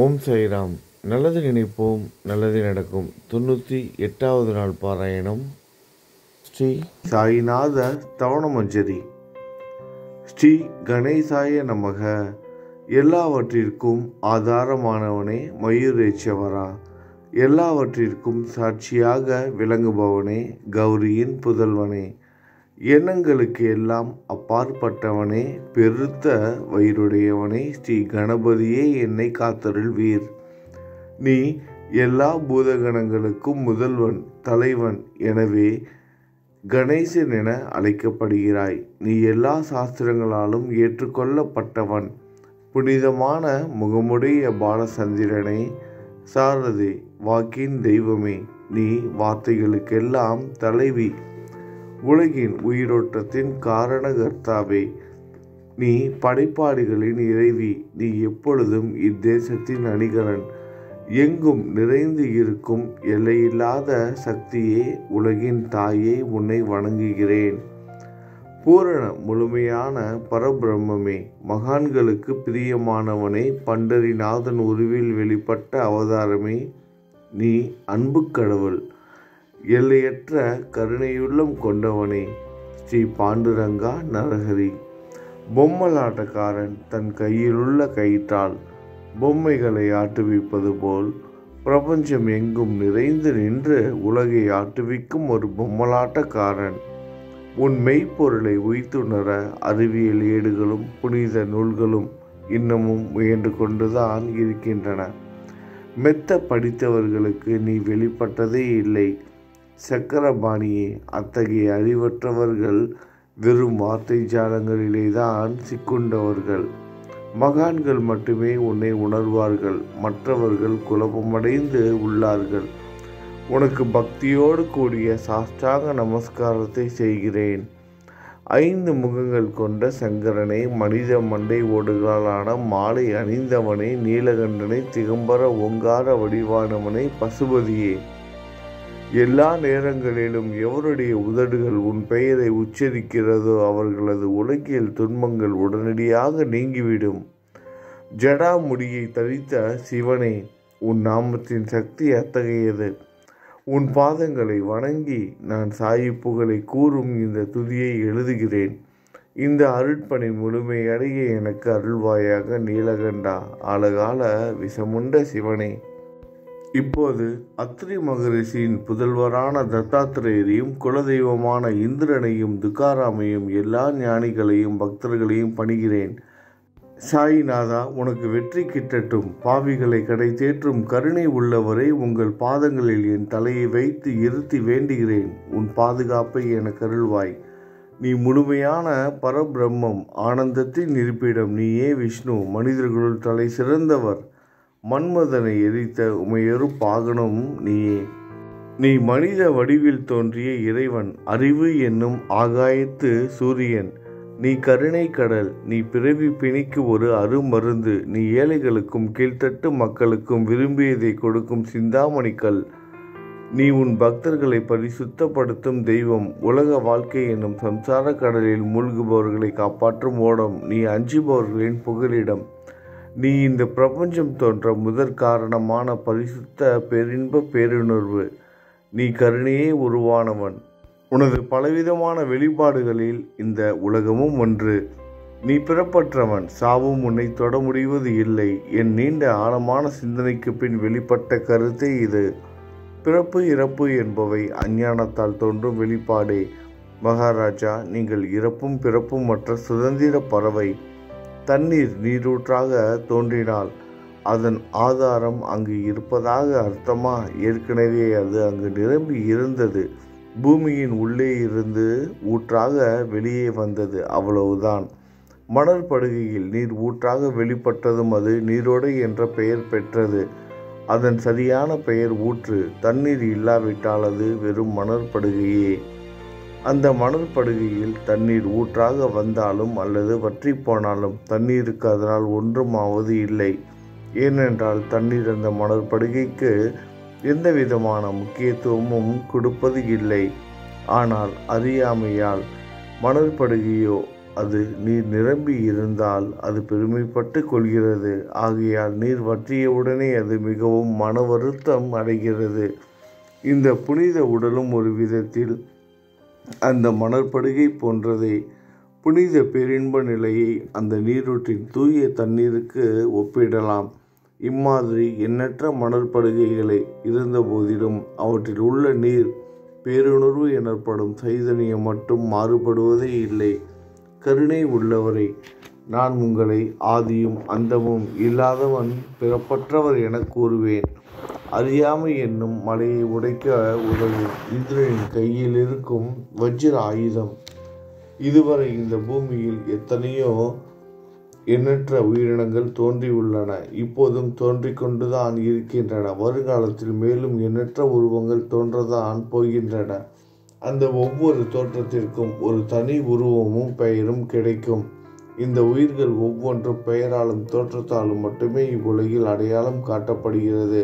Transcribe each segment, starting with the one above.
ஓம் சாய்ராம். நல்லது நினைப்போம், நல்லது நடக்கும். 98வது நாள் பாராயணம். ஸ்ரீ சாய்நாத ஸ்தவனமஞ்சரி. ஸ்ரீ கணேசாய நமக. எல்லாவற்றிற்கும் ஆதாரமானவனே, மயூரேச்சவரா, எல்லாவற்றிற்கும் சாட்சியாக விளங்குபவனே, கௌரியின் புதல்வனே, எண்ணங்களுக்கு எல்லாம் அப்பாற்பட்டவனே, பெருத்த வயிறுடையவனே, ஸ்ரீ கணபதியே என்னை காத்தருள்வீர். நீ எல்லா பூதகணங்களுக்கும் முதல்வன், தலைவன். எனவே கணேசன் என அழைக்கப்படுகிறாய். நீ எல்லா சாஸ்திரங்களாலும் ஏற்றுக்கொள்ளப்பட்டவன். புனிதமான முகமுடைய பாலசந்திரனே, சாரதே, வாக்கின் தெய்வமே, நீ வார்த்தைகளுக்கெல்லாம் தலைவி, உலகின் உயிரோட்டத்தின் காரணகர்த்தாவே, நீ படைப்பாளிகளின் இறைவி. நீ எப்பொழுதும் இத்தேசத்தின் அணிகலன், எங்கும் நிறைந்து இருக்கும் எல்லையில்லாத சக்தியே, உலகின் தாயே, உன்னை வணங்குகிறேன். பூரண முழுமையான பரபிரம்மே, மகான்களுக்கு பிரியமானவனே, பண்டரிநாதன் உருவில் வெளிப்பட்ட அவதாரமே, நீ அன்பு கடவுள், எல்லையற்ற கருணையுள்ளம் கொண்டவனே, ஸ்ரீ பாண்டுரங்கா நரஹரி. பொம்மலாட்டக்காரன் தன் கையிலுள்ள கயிற்றால் பொம்மைகளை ஆட்டுவிப்பது போல் பிரபஞ்சம் எங்கும் நிறைந்து நின்று உலகை ஆட்டுவிக்கும் ஒரு பொம்மலாட்டக்காரன். உன் மெய்ப்பொருளை உய்த்துணர அறிவியல் ஏடுகளும் புனித நூல்களும் இன்னமும் முயன்று கொண்டுதான் இருக்கின்றன. மெத்த படித்தவர்களுக்கு நீ வெளிப்பட்டதே இல்லை. சக்கரபாணியே, அத்தகைய அறிவற்றவர்கள் வெறும் வார்த்தை ஜாலங்களிலே தான் சிக்குண்டவர்கள். மகான்கள் மட்டுமே உன்னை உணர்வார்கள். மற்றவர்கள் குழப்பமடைந்து உள்ளார்கள். உனக்கு பக்தியோடு கூடிய சாஷ்டாங்க நமஸ்காரத்தை செய்கிறேன். 5 முகங்கள் கொண்ட சங்கரனே, மனித மண்டை ஓடுகளான மாலை அணிந்தவனே, நீலகண்டனை, திகம்பர ஓங்கார வடிவானவனே, பசுபதியே, எல்லா நேரங்களிலும் எவருடைய உதடுகள் உன் பெயரை உச்சரிக்கிறதோ அவர்களது உலகியல் துன்பங்கள் உடனடியாக நீங்கிவிடும். ஜடாமுடியை தரித்த சிவனே, உன் நாமத்தின் சக்தி அத்தகையது. உன் பாதங்களை வணங்கி நான் சாயிப்புகளை கூறும் இந்த துதியை எழுதுகிறேன். இந்த அருட்பணி முழுமையடைய எனக்கு அருள்வாயாக. நீலகண்டா, ஆழகால விஷமுண்ட சிவனே. இப்போது அத்ரி மகரிஷியின் புதல்வரான தத்தாத்திரேயரையும் குலதெய்வமான இந்திரனையும் துக்காராமையும் எல்லா ஞானிகளையும் பக்தர்களையும் பணிகிறேன். சாயிநாதா, உனக்கு வெற்றி கிட்டட்டும். பாவிகளை கடை தேற்றும் கருணை உள்ளவரை, உங்கள் பாதங்களில் என் தலையை வைத்து இருத்தி வேண்டுகிறேன். உன் பாதுகாப்பை எனக்கு அருள்வாய். நீ முழுமையான பரபிரம்மம், ஆனந்தத்தின் இருப்பிடம். நீயே விஷ்ணு, மனிதர்களுள் தலை சிறந்தவர். மன்மதனை எரித்த உமையொரு பாகனும் நீயே. நீ மனித வடிவில் தோன்றிய இறைவன், அறிவு என்னும் ஆகாயத்து சூரியன். நீ கருணை கடல். நீ பிறவி பிணிக்கு ஒரு அருமருந்து. நீ ஏழைகளுக்கும் கீழ்த்தட்டு மக்களுக்கும் விரும்பியதை கொடுக்கும் சிந்தாமணிக்கல். நீ உன் பக்தர்களை பரிசுத்தப்படுத்தும் தெய்வம். உலக வாழ்க்கை என்னும் சம்சார கடலில் மூழ்குபவர்களை காப்பாற்றும் ஓடம். நீ அஞ்சுபவர்களின் புகலிடம். நீ இந்த பிரபஞ்சம் தோன்ற முதற் காரணமான பரிசுத்த பேரின்ப பேருணர்வு. நீ கருணையே உருவானவன். உனது பலவிதமான வெளிப்பாடுகளில் இந்த உலகமும் ஒன்று. நீ பிறப்பற்றவன். சாவும் உன்னை தொட முடிவது இல்லை. என் நீண்ட ஆழமான சிந்தனைக்கு பின் வெளிப்பட்ட கருத்தை இது. பிறப்பு இறப்பு என்பவை அஞ்ஞானத்தால் தோன்றும் வெளிப்பாடே. மகாராஜா, நீங்கள் இறப்பும் பிறப்பும் மற்ற சுதந்திர பறவை. தண்ணீர் நீரூற்றாக தோன்றினால் அதன் ஆதாரம் அங்கு இருப்பதாக அர்த்தமா? ஏற்கனவே அது அங்கு நிரம்பி இருந்தது. பூமியின் உள்ளே இருந்து ஊற்றாக வெளியே வந்தது, அவ்வளவுதான். மணல் படுகையில் நீர் ஊற்றாக வெளிப்பட்டதும் அது நீரோடை என்ற பெயர் பெற்றது. அதன் சரியான பெயர் ஊற்று. தண்ணீர் இல்லாவிட்டால் அது வெறும் மணற்படுகையே. அந்த மணற்படுகையில் தண்ணீர் ஊற்றாக வந்தாலும் அல்லது வற்றி போனாலும் தண்ணீருக்கு அதனால் ஒன்றும் ஆவது இல்லை. ஏனென்றால் தண்ணீர் அந்த மணற்படுகைக்கு எந்த விதமான முக்கியத்துவமும் கொடுப்பது இல்லை. ஆனால் அறியாமையால் மணற்படுகையோ அது நீர் நிரம்பி இருந்தால் அது பெருமைப்பட்டு கொள்கிறது. ஆகையால் நீர் வற்றியவுடனே அது மிகவும் மன வருத்தம் அடைகிறது. இந்த புனித உடலும் ஒரு விதத்தில் அந்த மணற்படுகை போன்றதே. புனித பேரின்ப நிலையை அந்த நீரூற்றின் தூய தண்ணீருக்கு ஒப்பிடலாம். இம்மாதிரி எண்ணற்ற மணற்படுகைகளை இருந்த போதிலும் அவற்றில் உள்ள நீர் பேருணர்வு எனப்படும் சைதன்யம் மட்டும் மாறுபடுவதே இல்லை. கருணை உள்ளவரை, நான் உங்களை ஆதியும் அந்தமும் இல்லாதவன், பிறப்பற்றவர் என கூறுவேன். அறியாமை என்னும் மலையை உடைக்க உதவும் இந்திரனின் கையில் இருக்கும் வஜ்ர ஆயுதம். இதுவரை இந்த பூமியில் எத்தனையோ எண்ணற்ற உயிரினங்கள் தோன்றியுள்ளன, இப்போதும் தோன்றிக்கொண்டுதான் இருக்கின்றன. வருங்காலத்தில் மேலும் எண்ணற்ற உருவங்கள் தோன்றதான் போகின்றன. அந்த ஒவ்வொரு தோற்றத்திற்கும் ஒரு தனி உருவமும் பெயரும் கிடைக்கும். இந்த உயிர்கள் ஒவ்வொன்றும் பெயராலும் தோற்றத்தாலும் மட்டுமே இவ்வுலகில் அடையாளம் காட்டப்படுகிறது.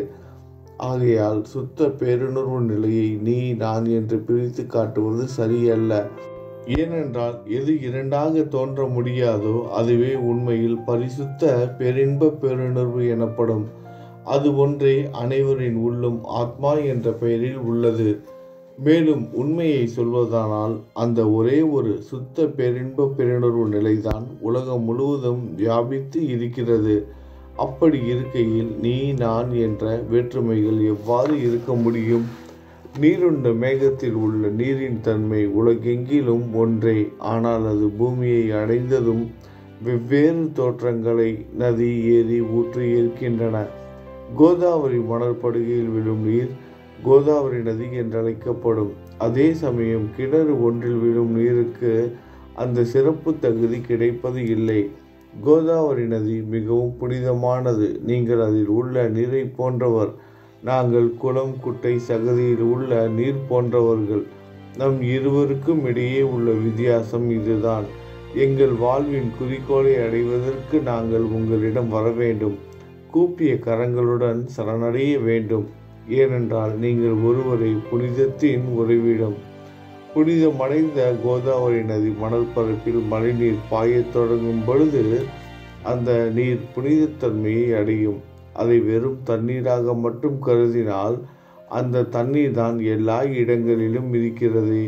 ஆகையால் சுத்த பேருணர்வு நிலையை நீ நான் என்று பிரித்து காட்டுவது சரியல்ல. ஏனென்றால் எது இரண்டாக தோன்ற முடியாதோ அதுவே உண்மையில் பரிசுத்த பேரின்ப பேருணர்வு எனப்படும். அது ஒன்றே அனைவரின் உள்ளும் ஆத்மா என்ற பெயரில் உள்ளது. மேலும் உண்மையை சொல்வதானால் அந்த ஒரே ஒரு சுத்த பேரின்ப பேருணர்வு நிலைதான் உலகம் முழுவதும் வியாபித்து இருக்கிறது. அப்படி இருக்கையில் நீ நான் என்ற வேற்றுமைகள் எவ்வாறு இருக்க முடியும்? நீருண்ட மேகத்தில் உள்ள நீரின் தன்மை உலகெங்கிலும் ஒன்றே. ஆனால் அது பூமியை அடைந்ததும் வெவ்வேறு தோற்றங்களை நதி, ஏரி, ஊற்று ஏற்கின்றன. கோதாவரி மணற்படுகையில் விழும் நீர் கோதாவரி நதி என்றழைக்கப்படும். அதே சமயம் கிணறு ஒன்றில் விழும் நீருக்கு அந்த சிறப்பு தகுதி கிடைப்பது இல்லை. கோதாவரி நதி மிகவும் புனிதமானது. நீங்கள் அதில் உள்ள நீரை போன்றவர். நாங்கள் குளம், குட்டை, சகதியில் உள்ள நீர் போன்றவர்கள். நம் இருவருக்கும் இடையே உள்ள வித்தியாசம் இதுதான். எங்கள் வாழ்வின் குறிக்கோளை அடைவதற்கு நாங்கள் உங்களிடம் வர வேண்டும். கூப்பிய கரங்களுடன் சரணடைய வேண்டும். ஏனென்றால் நீங்கள் ஒருவரை புனிதத்தின் உறைவிடம். புனிதமடைந்த கோதாவரி நதி மணற்பரப்பில் மழைநீர் பாயத் தொடங்கும் பொழுது அந்த நீர் புனிதத்தன்மையை அடையும். அதை வெறும் தண்ணீராக மட்டும் கருதினால் அந்த தண்ணீர் தான் எல்லா இடங்களிலும் இருக்கிறது.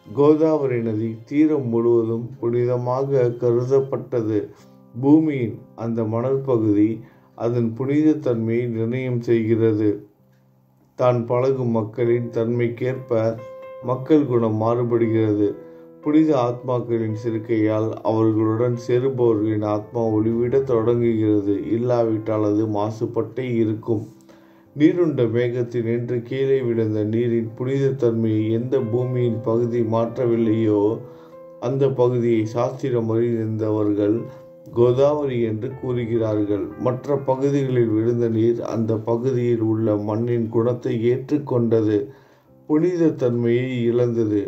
கோதாவரி நதி தீரம் முழுவதும் புனிதமாக கருதப்பட்டது. பூமியின் அந்த மணற்பகுதி அதன் புனிதத்தன்மையை நிர்ணயம் செய்கிறது. தான் பழகும் மக்களின் தன்மைக்கேற்ப மக்கள் குணம் மாறுபடுகிறது. புனித ஆத்மாக்களின் சிறுக்கையால் அவர்களுடன் சேருபவர்களின் ஆத்மா ஒளிவிட தொடங்குகிறது. இல்லாவிட்டால் அது மாசுபட்டே இருக்கும். நீருண்ட மேகத்தில் நின்று கீழே விழுந்த நீரின் புனிதத்தன்மையை எந்த பூமியின் பகுதி மாற்றவில்லையோ அந்த பகுதியை சாஸ்திரம் அறிந்தவர்கள் கோதாவரி என்று கூறுகிறார்கள். மற்ற பகுதிகளில் விழுந்த நீர் அந்த பகுதியில் உள்ள மண்ணின் குணத்தை ஏற்றுக்கொண்டது, புனித தன்மையை இழந்தது.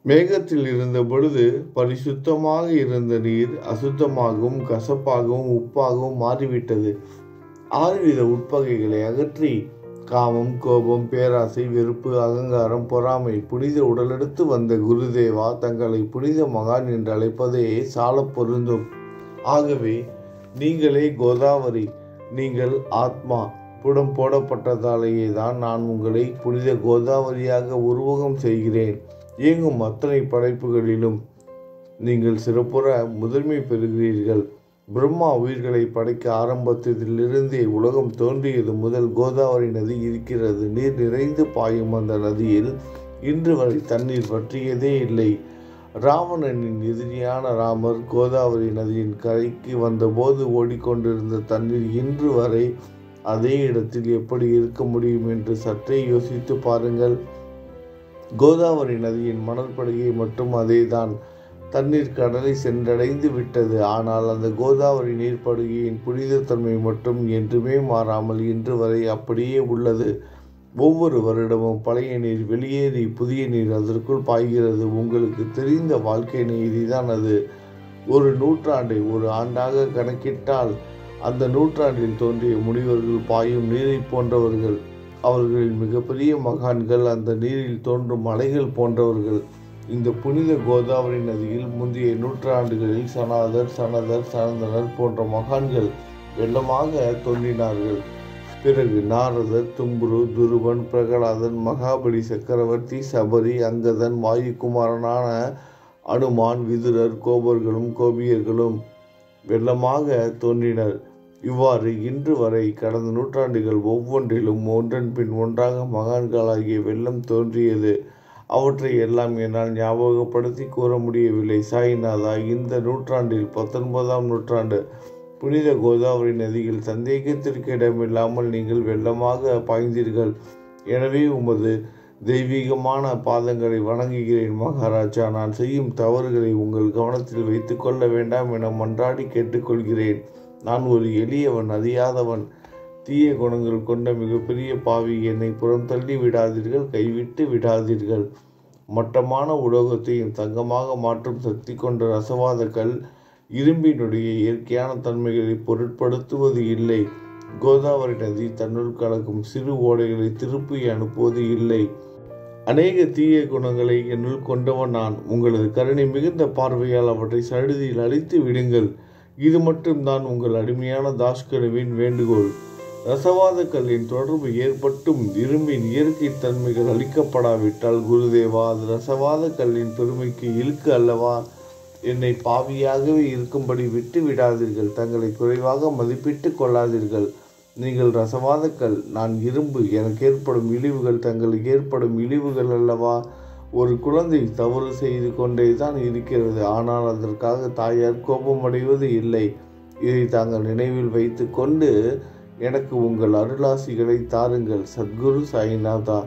மேகத்தில் இருந்த பொழுது பரிசுத்தமாக இருந்த நீர் அசுத்தமாகவும் கசப்பாகவும் உப்பாகவும் மாறிவிட்டது. 6 வித உட்பகைகளை அகற்றி காமம், கோபம், பேராசை, வெறுப்பு, அகங்காரம், பொறாமை புனித உடலெடுத்து வந்த குருதேவா தங்களை புனித மகான் என்று அழைப்பதே சால பொருந்தும். ஆகவே நீங்களே கோதாவரி, நீங்கள் ஆத்மா. புடம் போடப்பட்டதாலேயே தான் நான் உங்களை புனித கோதாவரியாக உருவகம் செய்கிறேன். இயங்கும் அத்தனை படைப்புகளிலும் நீங்கள் சிறப்புற முதன்மை பெறுகிறீர்கள். பிரம்மா உயிர்களை படைக்க ஆரம்பத்திலிருந்தே உலகம் தோன்றியது முதல் கோதாவரி நதி இருக்கிறது. நீர் நிறைந்து பாயும் அந்த நதியில் இன்று வரை தண்ணீர் வற்றியதே இல்லை. ராவணனின் எதிரியான ராமர் கோதாவரி நதியின் கரைக்கு வந்தபோது ஓடிக்கொண்டிருந்த தண்ணீர் இன்று வரை அதே இடத்தில் எப்படி இருக்க முடியும் என்று சற்றே யோசித்து பாருங்கள். கோதாவரி நதியின் மணற்படுகை மட்டும் அதேதான். தண்ணீர் கடலை சென்றடைந்து விட்டது. ஆனால் அந்த கோதாவரி நீர்ப்படுகையின் புனிதத்தன்மை மட்டும் என்றுமே மாறாமல் இன்று வரை அப்படியே உள்ளது. ஒவ்வொரு வருடமும் பழைய நீர் வெளியேறி புதிய நீர் அதற்குள் பாய்கிறது. உங்களுக்கு தெரிந்த வாழ்க்கை நீதிதான் அது. ஒரு நூற்றாண்டை ஒரு ஆண்டாக கணக்கிட்டால் அந்த நூற்றாண்டில் தோன்றிய முனிவர்கள் பாயும் நீரை போன்றவர்கள். அவர்களில் மிகப்பெரிய மகான்கள் அந்த நீரில் தோன்றும் அலைகள் போன்றவர்கள். இந்த புனித கோதாவரி நதியில் முந்தைய நூற்றாண்டுகளில் சனதர், சனந்தனர் போன்ற மகான்கள் வெள்ளமாக தோன்றினார்கள். பிறகு நாரதர், தும்புரு, துருவன், பிரகலாதன், மகாபலி சக்கரவர்த்தி, சபரி, அங்கதன், வாயுகுமாரனான அனுமான், விதுரர், கோபர்களும் கோபியர்களும் வெள்ளமாக தோன்றினர். இவ்வாறு இன்று வரை கடந்த நூற்றாண்டுகள் ஒவ்வொன்றிலும் ஒன்றன் பின் ஒன்றாக மகான்களாகிய வெள்ளம் தோன்றியது. அவற்றை எல்லாம் என்னால் ஞாபகப்படுத்தி கூற முடியவில்லை. சாய்நாதா, இந்த நூற்றாண்டில் 19ஆம் நூற்றாண்டு புனித கோதாவரி நதியில் சந்தேகத்திற்கு இடமில்லாமல் நீங்கள் வெள்ளமாக பாய்ந்தீர்கள். எனவே உமது தெய்வீகமான பாதங்களை வணங்குகிறேன் மகாராஜா. நான் செய்யும் தவறுகளை உங்கள் கவனத்தில் வைத்து கொள்ள வேண்டாம் என மன்றாடி கேட்டுக்கொள்கிறேன். நான் ஒரு எளியவன், அறியாதவன், தீய குணங்கள் கொண்ட மிகப்பெரிய பாவி. என்னை புறம் தள்ளி விடாதீர்கள், கைவிட்டு விடாதீர்கள். மட்டமான உலோகத்தையும் தங்கமாக மாற்றும் சக்தி கொண்ட ரசவாத கல் இரும்பினுடைய இயற்கையான தன்மைகளை பொருட்படுத்துவது இல்லை. கோதாவரி நதி தன்னுள் கலக்கும் சிறு ஓடைகளை திருப்பி அனுப்புவது இல்லை. அநேக தீய குணங்களை என்னுள் கொண்டவன் நான். உங்களது கருணை மிகுந்த பார்வையால் அவற்றை சடுதியில் அழித்து விடுங்கள். இது மட்டும்தான் உங்கள் அடிமையான தாஸ்கனுவின் வேண்டுகோள். ரசவாத கல்லின் தொடர்பு ஏற்பட்டும் இரும்பின் இயற்கை தன்மைகள் அளிக்கப்படாவிட்டால் குருதேவா, அது ரசவாத கல்லின் பெருமைக்கு இழுக்கு அல்லவா? என்னை பாவியாகவே இருக்கும்படி விட்டு விடாதீர்கள். தங்களை குறைவாக மதிப்பிட்டு கொள்ளாதீர்கள். நீங்கள் ரசவாதக்கல், நான் இரும்பு. எனக்கு ஏற்படும் இழிவுகள் தங்களுக்கு ஏற்படும் இழிவுகள் அல்லவா? ஒரு குழந்தை தவறு செய்து கொண்டே தான் இருக்கிறது. ஆனால் அதற்காக தாயார் கோபமடைவது இல்லை. இதை தாங்கள் நினைவில் வைத்து கொண்டு எனக்கு உங்கள் அருளாசிகளை தாருங்கள். சத்குரு சாய்நாதா,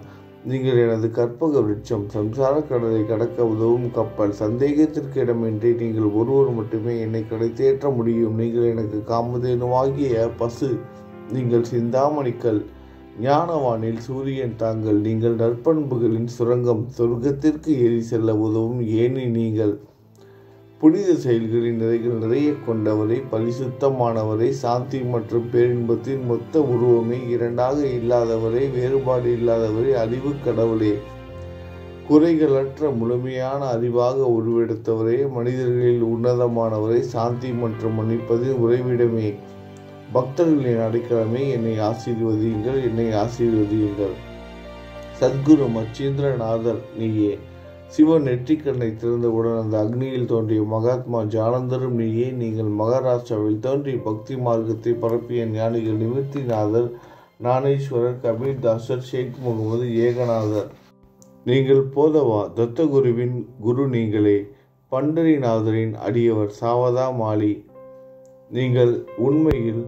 நீங்கள் எனது கற்பக விருட்சம், சம்சார கடலை கடக்க உதவும் கப்பல். சந்தேகத்திற்கு இடமின்றி நீங்கள் ஒருவர் மட்டுமே என்னை கடைத்தேற்ற முடியும். நீங்கள் எனக்கு காமதேனுவாகிய பசு. நீங்கள் சிந்தாமணிக்கல், ஞானவானில் சூரியன் தாங்கள். நீங்கள் நற்பண்புகளின் சுரங்கம், சொர்க்கத்திற்கு ஏறி செல்ல உதவும் ஏணி நீங்கள். புனித செயல்களின் நிறைகள் நிறைய கொண்டவரை, பரிசுத்தமானவரை, சாந்தி மற்றும் பேரின்பத்தின் மொத்த உருவமே, இரண்டாக இல்லாதவரை, வேறுபாடு இல்லாதவரை, அறிவு கடவுளே, குறைகளற்ற முழுமையான அறிவாக உருவெடுத்தவரே, மனிதர்களில் உன்னதமானவரை, சாந்தி மற்றும் மன்னிப்பதின் உறைவிடமே, பக்தர்களின் அடைக்கலமே, என்னை ஆசீர்வதியுங்கள், என்னை ஆசீர்வதியுங்கள். சத்குரு மச்சீந்திரநாதர் நீயே. சிவன் நெற்றிக்கண்ணை திறந்தவுடன் அந்த அக்னியில் தோன்றிய மகாத்மா ஜானந்தரும் நீயே. நீங்கள் மகாராஷ்டிராவில் தோன்றி பக்தி மார்க்கத்தை பரப்பிய ஞானிகள் நிவர்த்திநாதர், ஞானேஸ்வரர், கபீர்தாசர், ஷேக் முகமது, ஏகநாதர். நீங்கள் போதவா, தத்தகுருவின் குரு நீங்களே. பண்டரிநாதரின் அடியவர் சாவதா மாலி. நீங்கள் உண்மையில்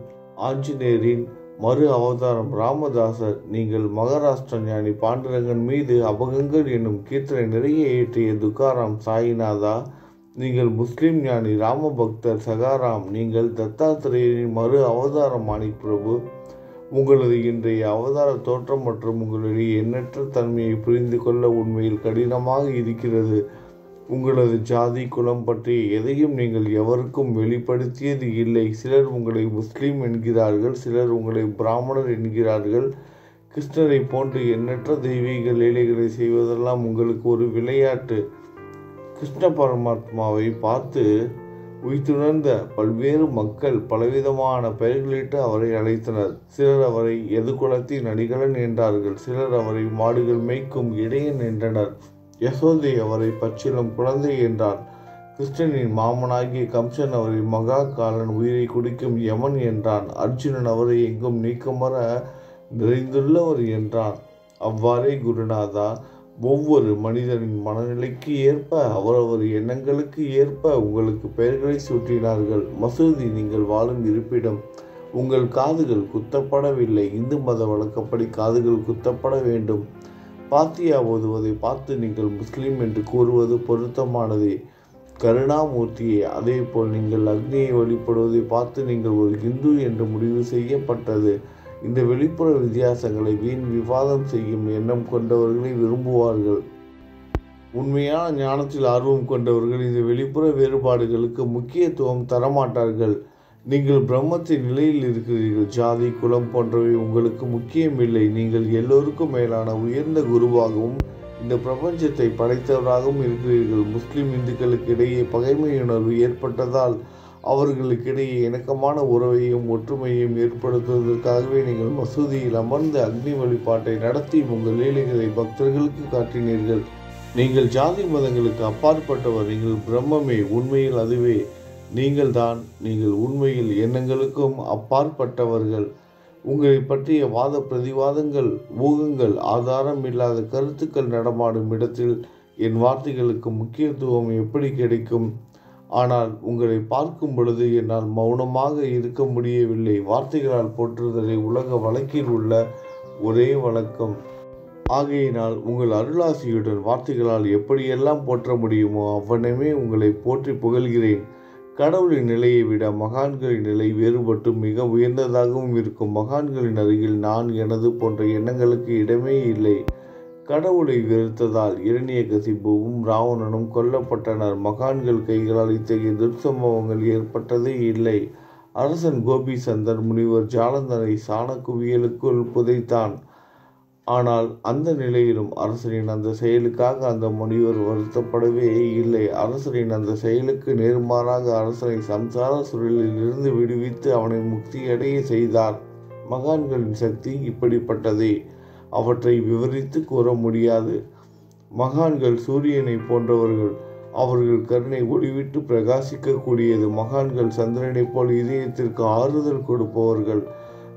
ஆஞ்சநேயரின் மறு அவதாரம் ராமதாசர். நீங்கள் மகாராஷ்டிர ஞானி பாண்டுரங்கன் மீது அபகங்கள் என்னும் கீர்த்தனை நிறைய ஏற்றிய துக்காராம். சாய்நாதா, நீங்கள் முஸ்லிம் ஞானி ராம பக்தர் சகாராம். நீங்கள் தத்தாத்திரேயரின் மறு அவதாரம் மாணிக் பிரபு. உங்களது இன்றைய அவதார தோற்றம் மற்றும் உங்களுடைய எண்ணற்ற தன்மையை புரிந்து கொள்ள உண்மையில் கடினமாக இருக்கிறது. உங்களது ஜாதி குலம் பற்றி எதையும் நீங்கள் எவருக்கும் வெளிப்படுத்தியது இல்லை. சிலர் உங்களை முஸ்லீம் என்கிறார்கள், சிலர் உங்களை பிராமணர் என்கிறார்கள். கிருஷ்ணரை போன்று எண்ணற்ற தெய்வீக லீலைகளை செய்வதெல்லாம் உங்களுக்கு ஒரு விளையாட்டு. கிருஷ்ண பரமாத்மாவை பார்த்து உய்த்துணர்ந்த பல்வேறு மக்கள் பலவிதமான பெயர்களிட்டு அவரை அழைத்தனர். சிலர் அவரை எதுகுலத்தின் அடிகளன் என்றார்கள், சிலர் அவரை மாடுகள் மேய்க்கும் இடையன் என்றனர். யசோதை அவரை பச்சிலம் குழந்தை என்றார். கிருஷ்ணனின் மாமனாகிய கம்சன் அவரை மகா காலன், உயிரை குடிக்கும் யமன் என்றான். அர்ஜுனன் அவரை எங்கும் நீக்கமர நிறைந்துள்ளவர் என்றான். அவ்வாறே குருநாதா, ஒவ்வொரு மனிதனின் மனநிலைக்கு ஏற்ப, அவரவர் எண்ணங்களுக்கு ஏற்ப உங்களுக்கு பெயர்களை சூட்டினார்கள். மசூதி நீங்கள் வாழும் இருப்பிடம். உங்கள் காதுகள் குத்தப்படவில்லை. இந்து மத வழக்கப்படி காதுகள் குத்தப்பட வேண்டும். பாத்தியா ஓதுவதை பார்த்து நீங்கள் முஸ்லீம் என்று கூறுவது பொருத்தமானதே. கருணாமூர்த்தியே, அதே போல் நீங்கள் அக்னியை வழிபடுவதை பார்த்து நீங்கள் ஒரு இந்து என்று முடிவு செய்யப்பட்டது. இந்த வெளிப்புற வித்தியாசங்களை வீண் விவாதம் செய்யும் எண்ணம் கொண்டவர்களை விரும்புவார்கள். உண்மையான ஞானத்தில் ஆர்வம் கொண்டவர்கள் இந்த வெளிப்புற வேறுபாடுகளுக்கு முக்கியத்துவம் தரமாட்டார்கள். நீங்கள் பிரம்மத்தின் நிலையில் இருக்கிறீர்கள். ஜாதி குலம் போன்றவை உங்களுக்கு முக்கியமில்லை. நீங்கள் எல்லோருக்கும் மேலான உயர்ந்த குருவாகவும் இந்த பிரபஞ்சத்தை படைத்தவராகவும் இருக்கிறீர்கள். முஸ்லிம் இந்துக்களுக்கு இடையே பகைமையுணர்வு ஏற்பட்டதால் அவர்களுக்கிடையே இணக்கமான உறவையும் ஒற்றுமையையும் ஏற்படுத்துவதற்காகவே நீங்கள் மசூதியில் அமர்ந்து அக்னி வழிபாட்டை நடத்தி உங்கள் லீலைகளை பக்தர்களுக்கு காட்டினீர்கள். நீங்கள் ஜாதி மதங்களுக்கு அப்பாற்பட்டவர். நீங்கள் பிரம்மமே, உண்மையில் அதுவே நீங்கள்தான். நீங்கள் உண்மையில் எண்ணங்களுக்கும் அப்பாற்பட்டவர்கள். உங்களை பற்றிய வாத பிரதிவாதங்கள், ஊகங்கள், ஆதாரம் இல்லாத கருத்துக்கள் நடமாடும் இடத்தில் என் வார்த்தைகளுக்கு முக்கியத்துவம் எப்படி கிடைக்கும்? ஆனால் உங்களை பார்க்கும் பொழுது என்னால் மௌனமாக இருக்க முடியவில்லை. வார்த்தைகளால் போற்றுதலை உலக வழக்கில் உள்ள ஒரே வழக்கம். ஆகையினால் உங்கள் அருளாசியுடன் வார்த்தைகளால் எப்படியெல்லாம் போற்ற முடியுமோ அவ்வண்ணமே உங்களை போற்றி புகழ்கிறேன். கடவுளின் நிலையை விட மகான்களின் நிலை வேறுபட்டு மிக உயர்ந்ததாகவும் இருக்கும். மகான்களின் அருகில் நான், எனது போன்ற எண்ணங்களுக்கு இடமே இல்லை. கடவுளை வெறுத்ததால் இரணியகசிபுவும் ராவணனும் கொல்லப்பட்டனர். மகான்கள் கைகளால் இத்தகைய துர்சம்பவங்கள் ஏற்பட்டதே இல்லை. அரசன் கோபிசந்தர் முனிவர் ஜாலந்தனை சாணக்குவியலுக்குள் புதைத்தான். ஆனால் அந்த நிலையிலும் அரசனின் அந்த செயலுக்காக அந்த முனிவர் வருத்தப்படவே இல்லை. அரசனின் அந்த செயலுக்கு நேர்மாறாக அரசனை சம்சார சுழலில் இருந்து விடுவித்து அவனை முக்தியடைய செய்தார். மகான்களின் சக்தி இப்படிப்பட்டதே. அவற்றை விவரித்து கூற முடியாது. மகான்கள் சூரியனை போன்றவர்கள். அவர்கள் கருணை ஒளிவிட்டு பிரகாசிக்கக்கூடியது. மகான்கள் சந்திரனை போல் இதயத்திற்கு ஆறுதல் கொடுப்பவர்கள்.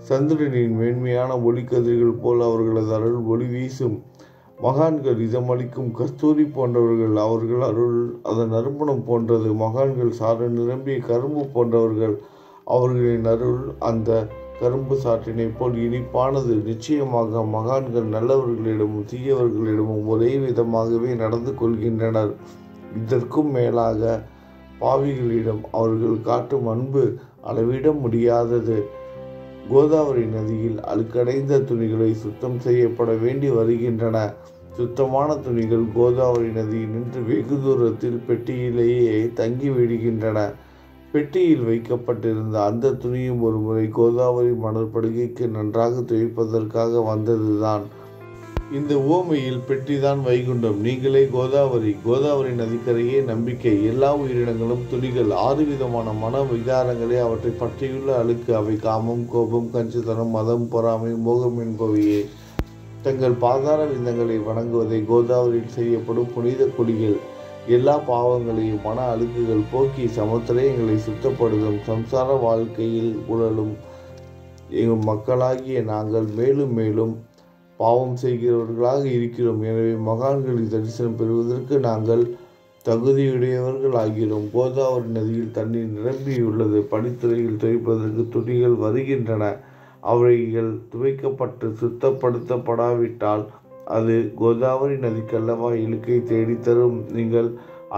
சந்திரனின் மேன்மையான ஒளிக்கதிர்கள் போல் அவர்களது அருள் ஒளி வீசும். மகான்கள் இதமளிக்கும் கஸ்தூரி போன்றவர்கள். அவர்கள் அருள் அதன் நறுமணம் போன்றது. மகான்கள் சாறு நிரம்பிய கரும்பு போன்றவர்கள். அவர்களின் அருள் அந்த கரும்பு சாற்றினை போல் இனிப்பானது. நிச்சயமாக மகான்கள் நல்லவர்களிடமும் தீயவர்களிடமும் ஒரே விதமாகவே நடந்து கொள்கின்றனர். இதற்கும் மேலாக பாவிகளிடம் அவர்கள் காட்டும் அன்பு அளவிட முடியாதது. கோதாவரி நதியில் அழுக்கடைந்த துணிகளை சுத்தம் செய்யப்பட வேண்டி வருகின்றன. சுத்தமான துணிகள் கோதாவரி நதியில் நின்று வெகு தூரத்தில் பெட்டியிலேயே தங்கி விடுகின்றன. பெட்டியில் வைக்கப்பட்டிருந்த அந்த துணியும் ஒரு முறை கோதாவரி மணல் படுகைக்கு நன்றாக துவைப்பதற்காக வந்ததுதான். இந்த உவமையில் பெட்டிதான் வைகுண்டம். நீங்களே கோதாவரி. கோதாவரி நதிக்கரையே நம்பிக்கை. எல்லா உயிரினங்களும் துணிகள். 6 விதமான மன விகாரங்களே அவற்றை பற்றியுள்ள அழுக்கு. அவை காமம், கோபம், கஞ்சத்தனம், மதம், பொறாமை, மோகம் என்பவையே. தங்கள் பாதார விந்தங்களை வணங்குவதை கோதாவரியில் செய்யப்படும் புனித குளிகள். எல்லா பாவங்களையும் மன அழுக்குகள் போக்கி சமுத்திரங்களை சுத்தப்படுத்தும். சம்சார வாழ்க்கையில் உழலும் எங்கள் மக்களாகிய நாங்கள் மேலும் மேலும் பாவம் செய்கிறவர்களாக இருக்கிறோம். எனவே மகான்களின் தரிசனம் பெறுவதற்கு நாங்கள் தகுதியுடையவர்கள் ஆகிறோம். கோதாவரி நதியில் தண்ணீர் நிரம்பியுள்ளது. படித்துறையில் துவைப்பதற்கு துணிகள் வருகின்றன. அவைகள் துவைக்கப்பட்டு சுத்தப்படுத்தப்படாவிட்டால் அது கோதாவரி நதிக்கல்லவா இழுக்கை தேடித்தரும். நீங்கள்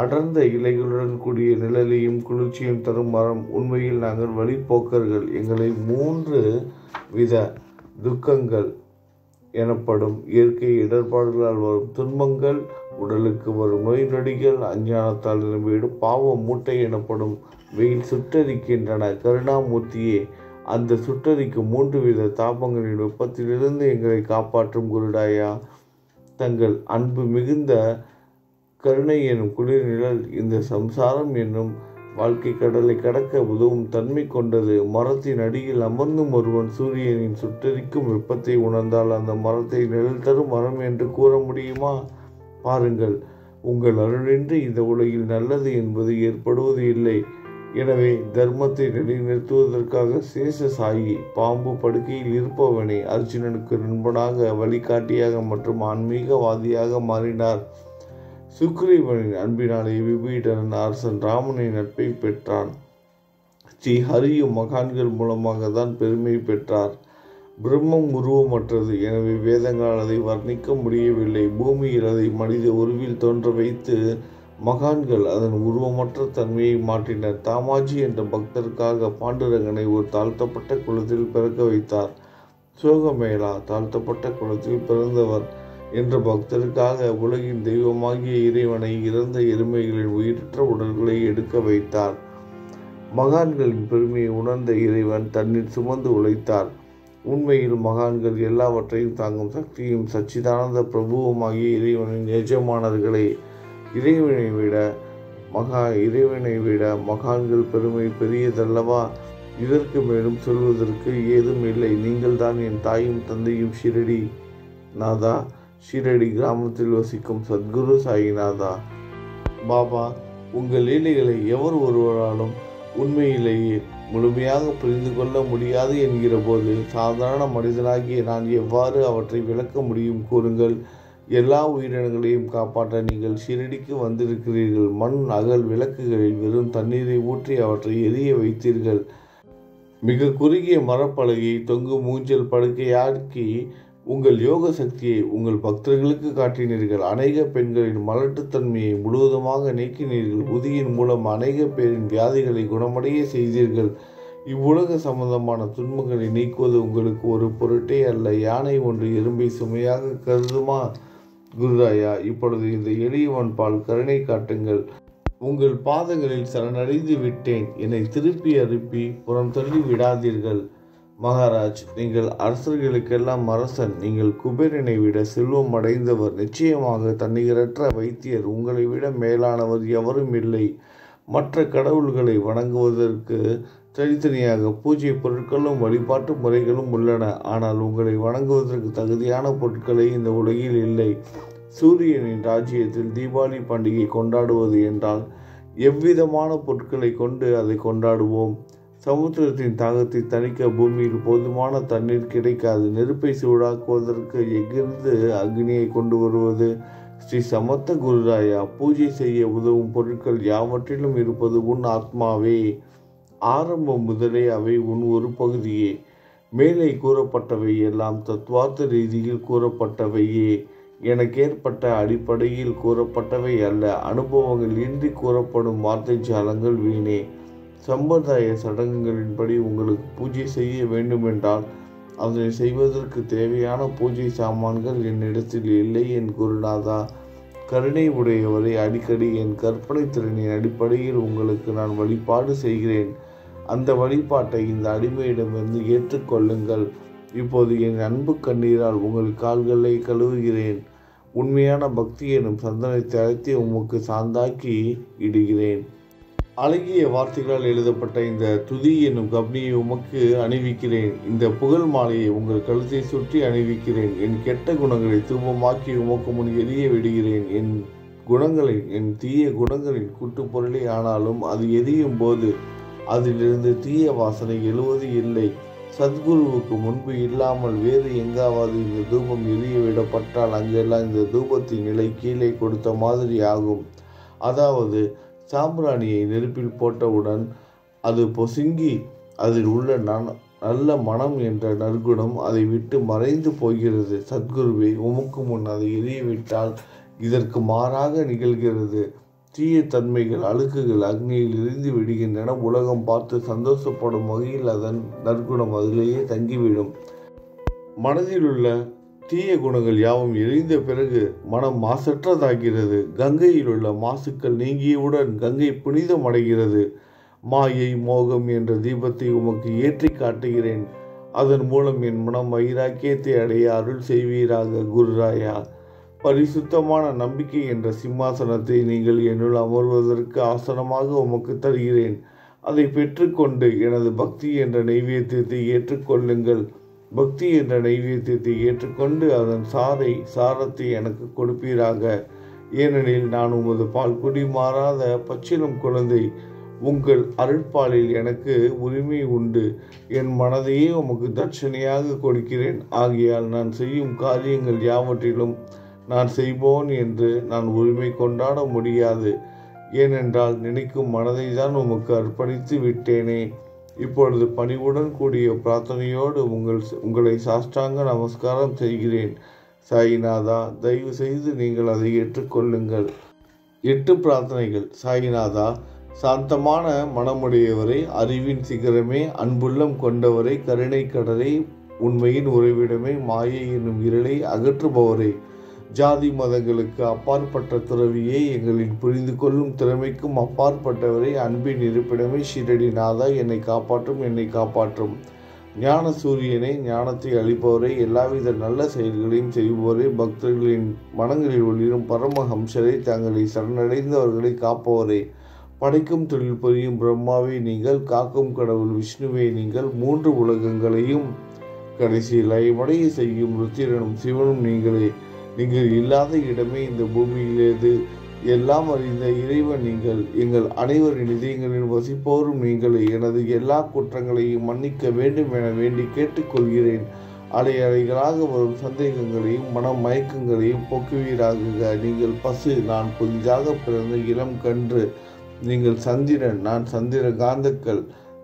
அடர்ந்த இலைகளுடன் கூடிய நிழலையும் குளிர்ச்சியும் தரும் மரம். உண்மையில் நாங்கள் வழிபோக்கர்கள். எங்களை 3 வித துக்கங்கள் எனப்படும் இயற்கை இடர்பாடுகளால் வரும் துன்பங்கள், உடலுக்கு வரும் நோய் நொடிகள், அஞ்ஞானத்தால் நிரம்பிவிடும் பாவ மூட்டை எனப்படும் வெயில் சுட்டரிக்கின்றன. கருணாமூர்த்தியே, அந்த சுட்டரிக்கும் 3 வித தாபங்களின் வெப்பத்திலிருந்து எங்களை காப்பாற்றும் குருடாயா. தங்கள் அன்பு மிகுந்த கருணை எனும் குளிர் நிழல் இந்த சம்சாரம் என்னும் வாழ்க்கை கடலை கடக்க உதவும் தன்மை கொண்டது. மரத்தின் அடியில் அமர்ந்தும் ஒருவன் சூரியனின் சுட்டரிக்கும் வெப்பத்தை உணர்ந்தால் அந்த மரத்தை நிழல் தரும் மரம் என்று கூற முடியுமா? பாருங்கள், உங்கள் அருளின்றி இந்த உலகில் நல்லது என்பது ஏற்படுவது இல்லை. எனவே தர்மத்தை நிலைநிறுத்துவதற்காக சேஷசாயி பாம்பு படுக்கையில் இருப்பவனே அர்ஜுனனுக்கு நண்பனாக, வழிகாட்டியாக மற்றும் ஆன்மீகவாதியாக மாறினார். சுக்ரீவனின் அன்பினாலே விபீடனன் அரசன் ராமனின் நட்பை பெற்றான். ஸ்ரீ ஹரியும் மகான்கள் மூலமாக தான் பெருமை பெற்றார். பிரம்மம் உருவமற்றது. எனவே வேதங்களால் அதை வர்ணிக்க முடியவில்லை. பூமியில் அதை மனித உருவில் தோன்ற வைத்து மகான்கள் அதன் உருவமற்ற தன்மையை மாற்றினர். தாமாஜி என்ற பக்தருக்காக பாண்டுரங்கனை ஒரு தாழ்த்தப்பட்ட குலத்தில் பிறக்க வைத்தார். சோகமேளா தாழ்த்தப்பட்ட குலத்தில் பிறந்தவர் என்ற பக்தருக்காக உலகின் தெய்வமாகிய இறைவனை இறந்த எருமைகளின் உயிரற்ற உடல்களை எடுக்க வைத்தார். மகான்களின் பெருமையை உணர்ந்த இறைவன் தண்ணீர் சுமந்து உழைத்தார். உண்மையில் மகான்கள் எல்லாவற்றையும் தாங்கும் சக்தியும் சச்சிதானந்த பிரபுவுமாகிய இறைவனின் எஜமானர்களே. இறைவனை விட மகான்கள் பெருமை பெரியதல்லவா? இதற்கு மேலும் சொல்வதற்கு ஏதும் இல்லை. நீங்கள் தான் என் தாயும் தந்தையும் ஷிரடி நாதா. ஷிரடி கிராமத்தில் வசிக்கும் சத்குரு சாயிநாதா. பாபா, உங்கள் லீலைகளை எவர் ஒருவராலும் உண்மையிலேயே முழுமையாக புரிந்து கொள்ள முடியாது என்கிற போது சாதாரண மனிதனாகிய நான் எவ்வாறு அவற்றை விளக்க முடியும் கூறுங்கள். எல்லா உயிரினங்களையும் காப்பாற்ற நீங்கள் ஷிரடிக்கு வந்திருக்கிறீர்கள். மண் அகல் விளக்குகளில் வெறும் தண்ணீரை ஊற்றி அவற்றை எரிய வைத்தீர்கள். மிக குறுகிய மரப்பலகையை தொங்கும் ஊஞ்சல் படுக்கையாக்கி உங்கள் யோக சக்தியை உங்கள் பக்தர்களுக்கு காட்டினீர்கள். அநேக பெண்களின் மலட்டுத்தன்மையை முழுவதுமாக நீக்கினீர்கள். உதியின் மூலம் அநேக பேரின் வியாதிகளை குணமடைய செய்தீர்கள். இவ்வுலக சம்பந்தமான துன்பங்களை நீக்குவது உங்களுக்கு ஒரு பொருட்டே அல்ல. யானை ஒன்று எறும்பை சுமையாக கருதுமா? குருராயா, இப்பொழுது இந்த எளியவன் பால் கருணை காட்டுங்கள். உங்கள் பாதங்களில் சரணடைந்து விட்டேன். என்னை திருப்பி அனுப்பி புறம் தள்ளி விடாதீர்கள். மகாராஜ், நீங்கள் அரசர்களுக்கெல்லாம் அரசன். நீங்கள் குபேரனை விட செல்வம் அடைந்தவர். நிச்சயமாக தன்னிகரற்ற வைத்தியர். உங்களை விட மேலானவர் எவரும் இல்லை. மற்ற கடவுள்களை வணங்குவதற்கு தனித்தனியாக பூஜை பொருட்களும் வழிபாட்டு முறைகளும் உள்ளன. ஆனால் உங்களை வணங்குவதற்கு தகுதியான பொருட்களே இந்த உலகில் இல்லை. சூரியனின் ராஜ்யத்தில் தீபாவளி பண்டிகை கொண்டாடுவது என்றால் எவ்விதமான பொருட்களை கொண்டு அதை கொண்டாடுவோம்? சமுத்திரத்தின் தாகத்தை தணிக்க பூமியில் போதுமான தண்ணீர் கிடைக்காது. நெருப்பை சூடாக்குவதற்கு எங்கிருந்து அக்னியை கொண்டு வருவது? ஸ்ரீ சமர்த்த குருராயா, பூஜை செய்ய உதவும் பொருட்கள் யாவற்றிலும் இருப்பது உன் ஆத்மாவே. ஆரம்பம் முதலே அவை உன் ஒரு பகுதியே. மேலே கூறப்பட்டவை எல்லாம் தத்துவார்த்த ரீதியில் கூறப்பட்டவையே. எனக்கேற்பட்ட அடிப்படையில் கூறப்பட்டவை அல்ல. அனுபவங்கள் இன்றி கூறப்படும் வார்த்தை ஜாலங்கள் வீணே. சம்பிரதாய சடங்குகளின்படி உங்களுக்கு பூஜை செய்ய வேண்டுமென்றால் அதனை செய்வதற்கு தேவையான பூஜை சாமான்கள் என்னிடத்தில் இல்லை என் குருநாதா. கருணை உடையவரை, அடிக்கடி என் கற்பனை திறனின் அடிப்படையில் உங்களுக்கு நான் வழிபாடு செய்கிறேன். அந்த வழிபாட்டை இந்த அடிமையிடமிருந்து ஏற்றுக்கொள்ளுங்கள். இப்போது என் அன்பு கண்ணீரால் உங்கள் கால்களை கழுவுகிறேன். உண்மையான பக்தி எனும் சந்தனத்தை அழைத்து உமக்கு சாந்தாக்கி இடுகிறேன். அழகிய வார்த்தைகளால் எழுதப்பட்ட இந்த துதி என்னும் கப்னியை உமக்கு அணிவிக்கிறேன். இந்த புகழ் மாலையை உங்கள் கழுத்தை சுற்றி அணிவிக்கிறேன். என் கெட்ட குணங்களை தூபமாக்கி உமக்கு முன் எரிய விடுகிறேன். என் தீய குணங்களின் கூட்டுப்பொருளே. ஆனாலும் அது எரியும் போது அதிலிருந்து தீய வாசனை எழுவது இல்லை. சத்குருவுக்கு முன்பு இல்லாமல் வேறு எங்காவது இந்த தூபம் எரிய விடப்பட்டால் அங்கெல்லாம் இந்த தூபத்தின் நிலை கீழே கொடுத்த மாதிரி ஆகும். அதாவது சாம்பிராணியை நெருப்பில் போட்டவுடன் அது பொசுங்கி அதில் உள்ள நல்ல மனம் என்ற நற்குணம் அதை விட்டு மறைந்து போகிறது. சத்குருவே, உமக்கு முன் அதை எரியவிட்டால் இதற்கு மாறாக நிகழ்கிறது. தீய தன்மைகள், அழுக்குகள் அக்னியில் எரிந்து விடுகின்றன. உலகம் பார்த்து சந்தோஷப்படும் வகையில் அதன் நற்குணம் அதிலேயே தங்கிவிடும். மனதில் உள்ள தீய குணங்கள் யாவும் எரிந்த பிறகு மனம் மாசற்றதாகிறது. கங்கையில் உள்ள மாசுக்கள் நீங்கியவுடன் கங்கை புனிதம் அடைகிறது. மாயை மோகம் என்ற தீபத்தை உமக்கு ஏற்றி காட்டுகிறேன். அதன் மூலம் என் மனம் வைராக்கியத்தை அடைய அருள் செய்வீராக குருராயா. பரிசுத்தமான நம்பிக்கை என்ற சிம்மாசனத்தை நீங்கள் என்னுள் அமர்வதற்கு ஆசனமாக உமக்கு தருகிறேன். அதை பெற்றுக்கொண்டு எனது பக்தி என்ற நைவேத்தியத்தை ஏற்றுக்கொள்ளுங்கள். பக்தி என்ற நைவேத்தியத்தை ஏற்றுக்கொண்டு அதன் சாரத்தை எனக்கு கொடுப்பீராக. ஏனெனில் நான் உமது பால் குடி மாறாத பச்சிலம் குழந்தை. உங்கள் அருட்பாலில் எனக்கு உரிமை உண்டு. என் மனதையே உமக்கு தட்சணையாக கொடுக்கிறேன். ஆகையால் நான் செய்யும் காரியங்கள் யாவற்றிலும் நான் செய்வோன் என்று நான் உரிமை கொண்டாட முடியாது. ஏனென்றால் நினைக்கும் மனதை தான் உமக்கு அர்ப்பணித்து விட்டேனே. இப்பொழுது பணிவுடன் கூடிய பிரார்த்தனையோடு உங்களை சாஷ்டாங்க நமஸ்காரம் செய்கிறேன். சாயிநாதா, தயவு செய்து நீங்கள் அதை ஏற்றுக்கொள்ளுங்கள். 8 பிரார்த்தனைகள். சாயிநாதா, சாந்தமான மனமுடையவரை, அறிவின் சிகரமே, அன்புள்ளம் கொண்டவரை, கருணை கடலை, உண்மையின் உறைவிடமே, மாயை என்னும் இருளை அகற்றுபவரே, ஜாதி மதங்களுக்கு அப்பாற்பட்ட துறவியே, எங்களின் புரிந்து கொள்ளும் திறமைக்கும் அப்பாற்பட்டவரை, அன்பின் இருப்பிடமே, ஷிரடி நாதா, என்னை காப்பாற்றும். ஞான சூரியனை, ஞானத்தை அளிப்பவரை, எல்லாவித நல்ல செயல்களையும் செய்பவரை, பக்தர்களின் மனங்களில் ஒளிரும் பரமஹம்சரை, தங்களை சரணடைந்தவர்களை காப்பவரை, படைக்கும் தொழில் புரியும் பிரம்மாவை நீங்கள், காக்கும் கடவுள் விஷ்ணுவை நீங்கள், 3 உலகங்களையும் கடைசி லயமடைய செய்யும் ருத்திரனும் சிவனும் நீங்களே. நீங்கள் இல்லாத இடமே இந்த பூமியிலேது. எல்லாம் அறிந்த இறைவன் நீங்கள். எங்கள் அனைவரின் இதயங்களில் வசிப்போரும் நீங்களே. எனது எல்லா குற்றங்களையும் மன்னிக்க வேண்டும் என வேண்டி கேட்டுக்கொள்கிறேன். அலைகளாக வரும் சந்தேகங்களையும் மயக்கங்களையும் போக்குவீராக. நீங்கள் பசு, நான் புதிதாக பிறந்த இளம் கன்று. நீங்கள் சந்திரன், நான் சந்திர காந்தக்கள்.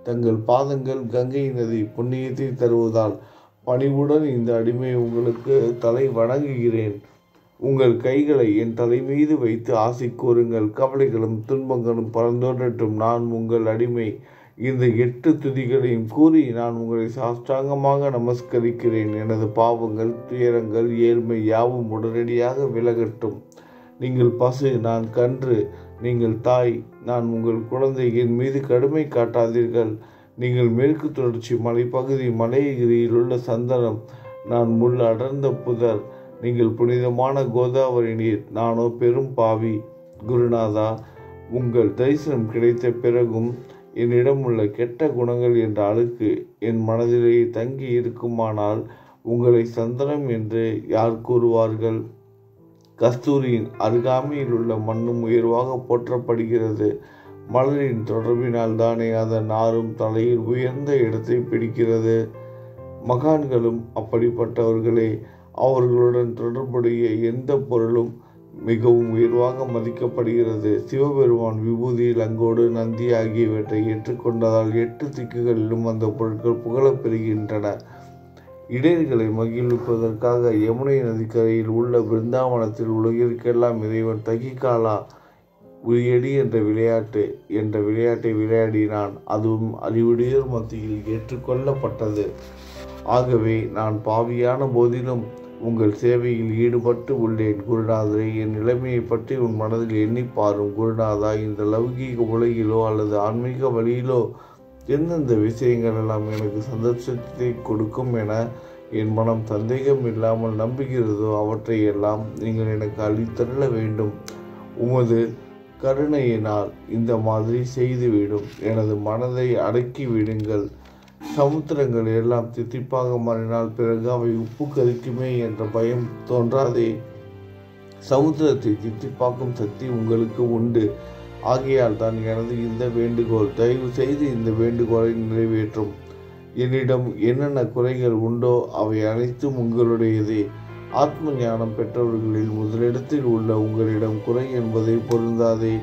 தங்கள் பாதங்கள் கங்கை நதி புண்ணியத்தை தருவதால் பணிவுடன் இந்த அடிமை உங்களுக்கு தலை வணங்குகிறேன். உங்கள் கைகளை என் தலை மீது வைத்து ஆசை கூறுங்கள். கவலைகளும் துன்பங்களும் பறந்தோடட்டும். நான் உங்கள் அடிமை. இந்த 8 துதிகளையும் கூறி நான் உங்களை சாஷ்டாங்கமாக நமஸ்கரிக்கிறேன். எனது பாவங்கள், துயரங்கள், ஏழ்மை யாவும் உடனடியாக விலகட்டும். நீங்கள் பசு, நான் கன்று. நீங்கள் தாய், நான் உங்கள் குழந்தை. என் மீது கடுமை காட்டாதீர்கள். நீங்கள் மேற்கு தொடர்ச்சி மலைப்பகுதி, மலையகிரியில் உள்ள சந்தனம். நான் முள் அடர்ந்த புதர். நீங்கள் புனிதமான கோதாவரி நீர். நானோ பெரும் பாவி. குருநாதா, உங்கள் தரிசனம் கிடைத்த பிறகும் என்னிடம் உள்ள கெட்ட குணங்கள் என்ற அழுக்கு என் மனதிலே தங்கி இருக்குமானால் உங்களை சந்தனம் என்று யார் கூறுவார்கள்? கஸ்தூரியின் அருகாமையில் உள்ள மண்ணும் உயர்வாக போற்றப்படுகிறது. மலரின் தொடர்பினால் தானே அதன் நாரும் தலையில் உயர்ந்த இடத்தை பிடிக்கிறது. மகான்களும் அப்படிப்பட்டவர்களே. அவர்களுடன் தொடர்புடைய எந்த பொருளும் மிகவும் உயர்வாக மதிக்கப்படுகிறது. சிவபெருமான் விபூதி, லங்கோடு, நந்தி ஆகியவற்றை ஏற்றுக்கொண்டதால் 8 திக்குகளிலும் அந்த பொருட்கள் புகழப் பெறுகின்றன. இடையர்களை மகிழ்விப்பதற்காக யமுனை நதிக்கரையில் உள்ள பிருந்தாவனத்தில் உலகிற்கெல்லாம் இறைவன் தகிகாலா உரியடி என்ற விளையாட்டை விளையாடினான். அதுவும் அறிவுடையோர் மத்தியில் ஏற்றுக்கொள்ளப்பட்டது. ஆகவே நான் பாவியான போதிலும் உங்கள் சேவையில் ஈடுபட்டு உள்ளேன். குருநாதரே, என் நிலைமையை பற்றி உன் மனதில் எண்ணி பாரும். குருநாதா, இந்த லௌகீக உலகிலோ அல்லது ஆன்மீக வழியிலோ எந்தெந்த விஷயங்கள் எல்லாம் எனக்கு சந்தோஷத்தை கொடுக்கும் என என் மனம் சந்தேகம் இல்லாமல் நம்புகிறதோ அவற்றையெல்லாம் நீங்கள் எனக்கு அளித்தருள வேண்டும். உமது கருணையினால் இந்த மாதிரி செய்துவிடும். எனது மனதை அடக்கி விடுங்கள். சமுத்திரங்கள் எல்லாம் தித்திப்பாக மாறினால் பிறகு அவை உப்பு கரிக்குமே என்ற பயம் தோன்றாதே. சமுத்திரத்தை தித்திப்பாக்கும் சக்தி உங்களுக்கு உண்டு. ஆகையால் தான் எனது இந்த வேண்டுகோள். தயவு செய்து இந்த வேண்டுகோளை நிறைவேற்றும். என்னிடம் என்னென்ன குறைகள் உண்டோ அவை அனைத்தும் உங்களுடையதே. ஆத்ம ஞானம் பெற்றவர்களில் முதலிடத்தில் உள்ள உங்களிடம் குறை என்பதை பொருந்தாதே.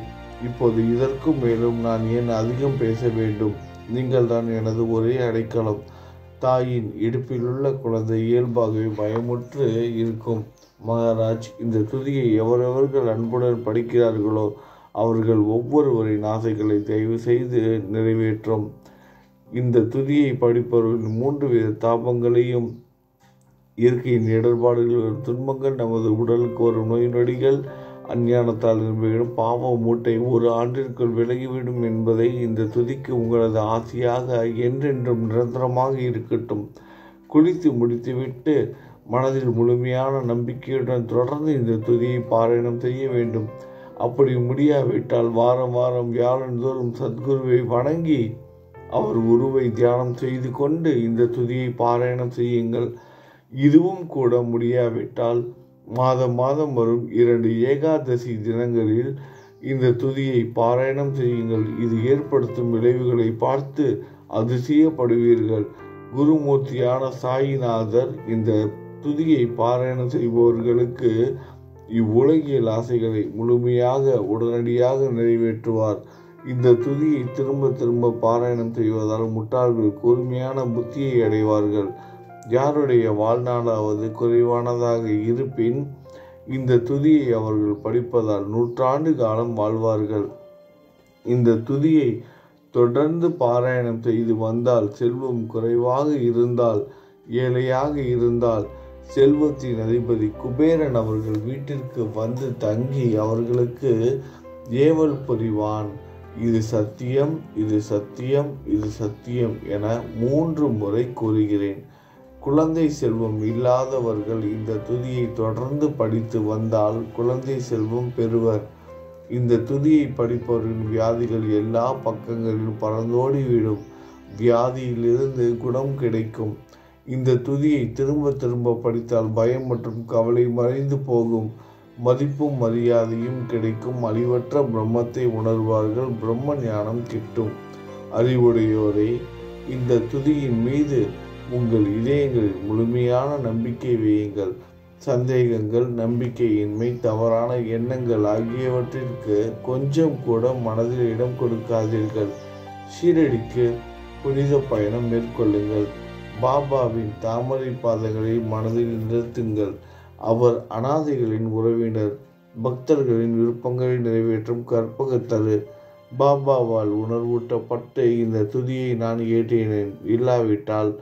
இப்போது இதற்கும் மேலும் நான் ஏன் அதிகம் பேச வேண்டும்? நீங்கள் தான் எனது ஒரே அடைக்கலம். தாயின் இடுப்பிலுள்ள குழந்தை இயல்பாகவே பயமுற்று இருக்கும். மகாராஜ், இந்த துதியை எவரவர்கள் அன்புடன் படிக்கிறார்களோ அவர்கள் ஒவ்வொருவரின் ஆசைகளை தயவு செய்து நிறைவேற்றும். இந்த துதியை படிப்பவர்கள் 3 வித தாபங்களையும், இயற்கையின் இடர்பாடுகள், துன்பங்கள், நமது உடலுக்கு வரும் நோய் நொடிகள், அஞ்ஞானத்தால் நிரம்பிவிடும் பாவ மூட்டை 1 ஆண்டிற்குள் விலகிவிடும் என்பதை இந்த துதிக்கு உங்களது ஆசையாக என்றென்றும் நிரந்தரமாக இருக்கட்டும். குளித்து முடித்துவிட்டு மனதில் முழுமையான நம்பிக்கையுடன் தொடர்ந்து இந்த துதியை பாராயணம் செய்ய வேண்டும். அப்படி முடியாவிட்டால் வாரம் வாரம் வியாழந்தோறும் சத்குருவை வணங்கி அவர் உருவை தியானம் செய்து கொண்டு இந்த துதியை பாராயணம் செய்யுங்கள். இதுவும் கூட முடியாவிட்டால் மாதம் வரும் 2 ஏகாதசி தினங்களில் இந்த துதியை பாராயணம் செய்யுங்கள். இது ஏற்படுத்தும் விளைவுகளை பார்த்து அதிசயப்படுவீர்கள். குருமூர்த்தியான சாயிநாதர் இந்த துதியை பாராயணம் செய்பவர்களுக்கு இவ்வுலகியல் ஆசைகளை முழுமையாக உடனடியாக நிறைவேற்றுவார். இந்த துதியை திரும்ப திரும்ப பாராயணம் செய்வதால் முட்டாள்கள் கூர்மையான புத்தியை அடைவார்கள். யாருடைய வாழ்நாளாவது குறைவானதாக இருப்பின் இந்த துதியை அவர்கள் படிப்பதால் 100 ஆண்டு காலம் வாழ்வார்கள். இந்த துதியை தொடர்ந்து பாராயணம் செய்து வந்தால், செல்வம் குறைவாக இருந்தால், ஏழையாக இருந்தால், செல்வத்தின் அதிபதி குபேரன் அவர்கள் வீட்டிற்கு வந்து தங்கி அவர்களுக்கு ஏவல் புரிவான். இது சத்தியம், இது சத்தியம், இது சத்தியம் என 3 முறை கூறுகிறேன். குழந்தை செல்வம் இல்லாதவர்கள் இந்த துதியை தொடர்ந்து படித்து வந்தால் குழந்தை செல்வம் பெறுவர். இந்த துதியை படிப்பவரின் வியாதிகள் எல்லா பக்கங்களிலும் பறந்தோடிவிடும். வியாதியிலிருந்து குணம் கிடைக்கும். இந்த துதியை திரும்ப திரும்ப படித்தால் பயம் மற்றும் கவலை மறைந்து போகும். மதிப்பும் மரியாதையும் கிடைக்கும். அழிவற்ற பிரம்மத்தை உணர்வார்கள். பிரம்ம ஞானம் கிட்டும். அறிவுடையோரே, இந்த துதியின் மீது உங்கள் இதயங்களில் முழுமையான நம்பிக்கை வையுங்கள். சந்தேகங்கள், நம்பிக்கையின்மை, தவறான எண்ணங்கள் ஆகியவற்றிற்கு கொஞ்சம் கூட மனதில் இடம் கொடுக்காதீர்கள். ஷீரடிக்கு புனித பயணம் மேற்கொள்ளுங்கள். பாபாவின் தாமரை பாதங்களை மனதில் நிறுத்துங்கள். அவர் அனாதைகளின் உறவினர், பக்தர்களின் விருப்பங்களை நிறைவேற்றும் கற்பகத்தரு. பாபாவால் உணர்வூட்டப்பட்டு இந்த துதியை நான் ஏற்றினேன். இல்லாவிட்டால்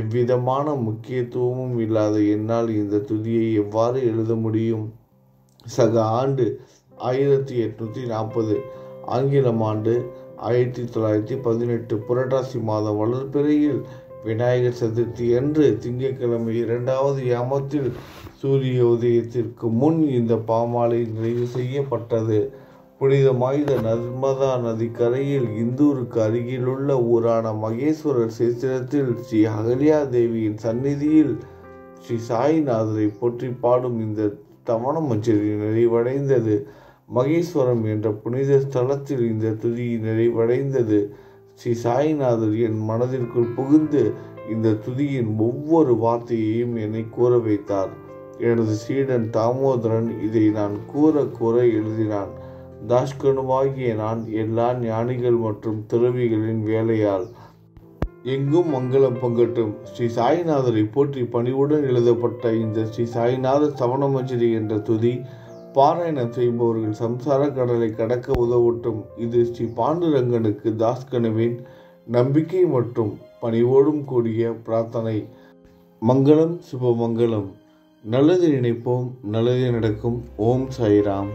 எவ்விதமான முக்கியத்துவமும் இல்லாத என்னால் இந்த துதியை எவ்வாறு எழுத முடியும்? சக ஆண்டு 1840, ஆங்கிலம் ஆண்டு 1918, புரட்டாசி மாதம் வளர்பிறையில் விநாயகர் சதுர்த்தி அன்று திங்கட்கிழமை 2வது யாமத்தில் சூரிய உதயத்திற்கு முன் இந்த பாமாலை நிறைவு செய்யப்பட்டது. புனிதமாய்ந்த நர்மதா நதி கரையில் இந்தூருக்கு அருகிலுள்ள ஊரான மகேஸ்வரர் சேத்திரத்தில் ஸ்ரீ அகல்யா தேவியின் சந்நிதியில் ஸ்ரீ சாய்நாதரை போற்றி பாடும் இந்த தவண மஞ்சரி நிறைவடைந்தது. மகேஸ்வரம் என்ற புனித ஸ்தலத்தில் இந்த துதி நிறைவடைந்தது. ஸ்ரீ சாய்நாதர் என் மனதிற்குள் புகுந்து இந்த துதியின் ஒவ்வொரு வார்த்தையையும் என்னை கூற வைத்தார். எனது சீடன் தாமோதரன் இதை நான் கூற எழுதினான். தாஷ்கனுவாகிய நான் எல்லா ஞானிகள் மற்றும் துறவிகளின் வேலையால் எங்கும் மங்களம் பொங்கட்டும். ஸ்ரீ சாய்நாதரை போற்றி பணிவுடன் எழுதப்பட்ட இந்த ஸ்ரீ சாய்நாத சவணமஞ்சரி என்ற துதி பாராயணம் செய்பவர்கள் சம்சார கடலை கடக்க உதவட்டும். இது ஸ்ரீ பாண்டுரங்கனுக்கு தாஸ்கனுவின் நம்பிக்கை மற்றும் பணிவோடும் கூடிய பிரார்த்தனை. மங்களம், சுபமங்கலம். நல்லது நினைப்போம், நல்லதே நடக்கும். ஓம் சாய்ராம்.